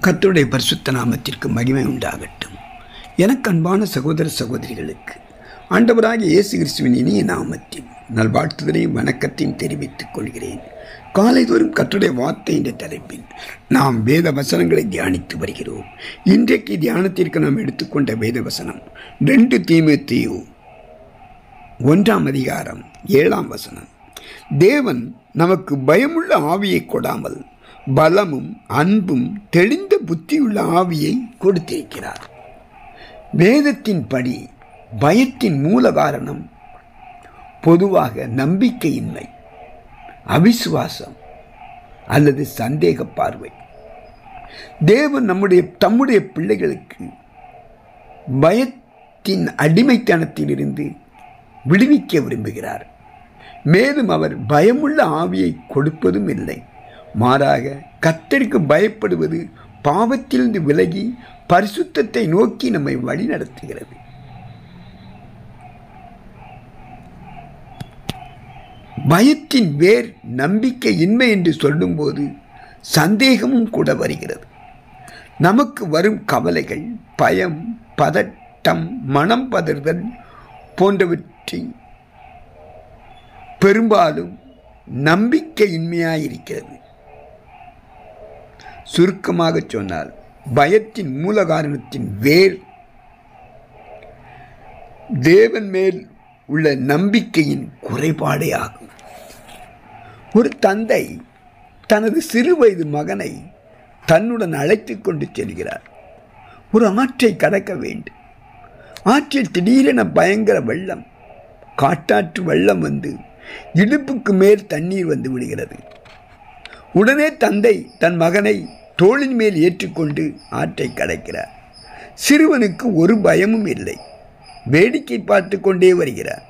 கர்த்தருடைய பரிசுத்த நாமத்திற்கு மகிமை உண்டாகட்டும். எனக்கு அன்பான சகோதர சகோதரிகளுக்கு ஆண்டவராகிய இயேசு கிறிஸ்துவின் இனிய நாமத்தில் நல்வாழ்த்துதலையும் வணக்கத்தையும் தெரிவித்துக் கொள்கிறேன். காலைதோறும் கர்த்தருடைய வார்த்தை என்ற தலைப்பில் நாம் வேத வசனங்களை தியானித்து வருகிறோம். இன்றைக்கு தியானத்திற்கு நாம் எடுத்துக்கொண்ட வேத வசனம் 2 தீமோத்தேயு 1:7. தேவன் நமக்கு பயமுள்ள ஆவியை கொடாமல் பலமும் அன்பும் தெளிந்த புத்தியுள்ள ஆவியை கொடுத்திருக்கிறார். வேதத்தின்படி பயத்தின் மூல காரணம் பொதுவாக நம்பிக்கையின்மை, அவிசுவாசம் அல்லது சந்தேக பார்வை. தேவன் தம்முடைய பிள்ளைகளுக்கு பயத்தின் அடிமைத்தனத்திலிருந்து விடுவிக்க விரும்புகிறார். மேலும் அவர் பயமுள்ள ஆவியை கொடுப்பதும் இல்லை. மாறாக கர்த்தருக்கு பயப்படுவது பாவத்திலிருந்து விலகி பரிசுத்தத்தை நோக்கி நம்மை வழி நடத்துகிறது. பயத்தின் வேர் நம்பிக்கையின்மை என்று சொல்லும்போது சந்தேகமும் கூட வருகிறது. நமக்கு வரும் கவலைகள், பயம், பதட்டம், மனம் பதறுதல் போன்றவற்றை பெரும்பாலும் நம்பிக்கையின்மையாயிருக்கிறது. சுருக்கமாக சொன்னால் பயத்தின் மூல காரணத்தின் வேர் தேவன் மேல் உள்ள நம்பிக்கையின் குறைபாடே ஆகும். ஒரு தந்தை தனது சிறு வயது மகனை தன்னுடன் அழைத்து கொண்டு செல்கிறார். ஒரு ஆற்றை கடக்க வேண்டும். ஆற்றில் திடீரென பயங்கர வெள்ளம், காட்டாற்று வெள்ளம் வந்து இடுப்புக்கு மேல் தண்ணீர் வந்து விடுகிறது. உடனே தந்தை தன் மகனை தோளின் மேல் ஏற்றுக்கொண்டு ஆற்றை கடக்கிறார். சிறுவனுக்கு ஒரு பயமும் இல்லை. வேடிக்கை பார்த்து கொண்டே வருகிறார்.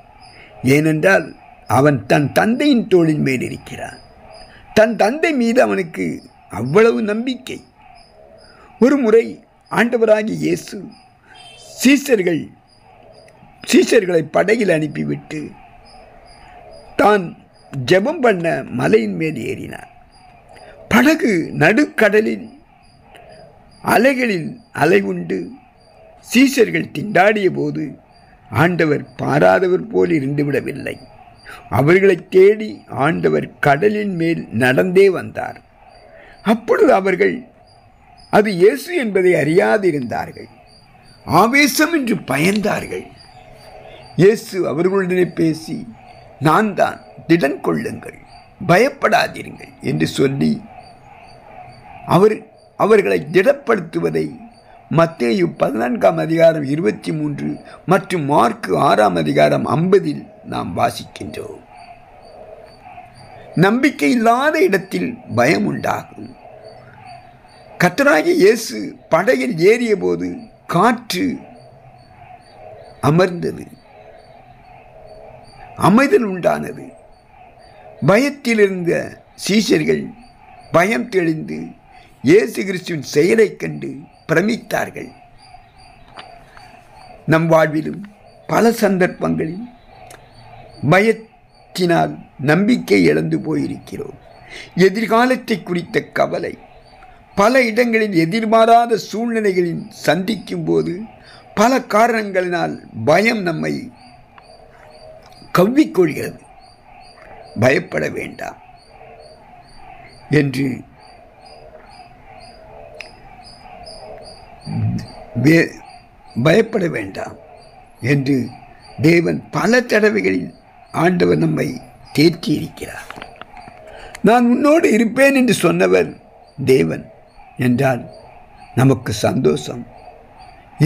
ஏனென்றால் அவன் தன் தந்தையின் தோளின் மேல் இருக்கிறான். தன் தந்தை மீது அவனுக்கு அவ்வளவு நம்பிக்கை. ஒரு முறை ஆண்டவராகிய இயேசு சீஷர்களை படகில் அனுப்பிவிட்டு தான் ஜெபம் பண்ண மலையின் மேல் ஏறினார். படகு நடுக்கடலில் அலைகளில் அலைவுண்டு சீஷர்கள் திண்டாடிய போது ஆண்டவர் பாராதவர் போல் இருந்துவிடவில்லை. அவர்களை தேடி ஆண்டவர் கடலின் மேல் நடந்தே வந்தார். அப்பொழுது அவர்கள் அது இயேசு என்பதை அறியாதிருந்தார்கள். ஆவேசம் என்று பயந்தார்கள். இயேசு அவர்களுடனே பேசி, நான் தான், திடன் கொள்ளுங்கள், பயப்படாதீர்கள் என்று சொல்லி அவர்களை திடப்படுத்துவதை மத்தேயு 14:23 மற்றும் மார்க்கு 6:50 நாம் வாசிக்கின்றோம். நம்பிக்கை இல்லாத இடத்தில் பயம் உண்டாகும். கர்த்தராகிய இயேசு படகில் ஏறிய போது காற்று அமர்ந்தது, அமைதல் உண்டானது. பயத்தில் இருந்த சீஷர்கள் பயம் தெளிந்து இயேசு கிறிஸ்துவின் செயலை கண்டு பிரமித்தார்கள். நம் வாழ்விலும் பல சந்தர்ப்பங்களில் பயத்தினால் நம்பிக்கை இழந்து போயிருக்கிறோம். எதிர்காலத்தை குறித்த கவலை, பல இடங்களில் எதிர்பாராத சூழ்நிலைகளில் சந்திக்கும் போது பல காரணங்களினால் பயம் நம்மை கவ்விக்கொள்கிறது. பயப்பட வேண்டாம் என்று பயப்பட வேண்டாம் என்று தேவன் பல தடவைகளில் ஆண்டவர் நம்மை தேற்றியிருக்கிறார். நான் உன்னோடு இருப்பேன் என்று சொன்னவர் தேவன் என்றால் நமக்கு சந்தோஷம்.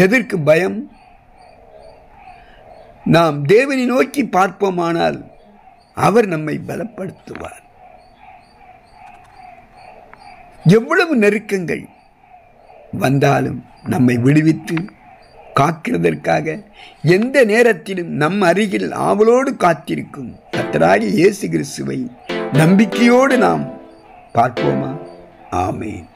எதற்கு பயம்? நாம் தேவனை நோக்கி பார்ப்போமானால் அவர் நம்மை பலப்படுத்துவார். எவ்வளவு நெருக்கங்கள் வந்தாலும் நம்மை விடுவித்து காக்கிறதற்காக எந்த நேரத்திலும் நம் அருகில் ஆவலோடு காத்திருக்கும் கர்த்தராகிய இயேசு கிறிஸ்துவை நம்பிக்கையோடு நாம் பார்ப்போமா? ஆமென்.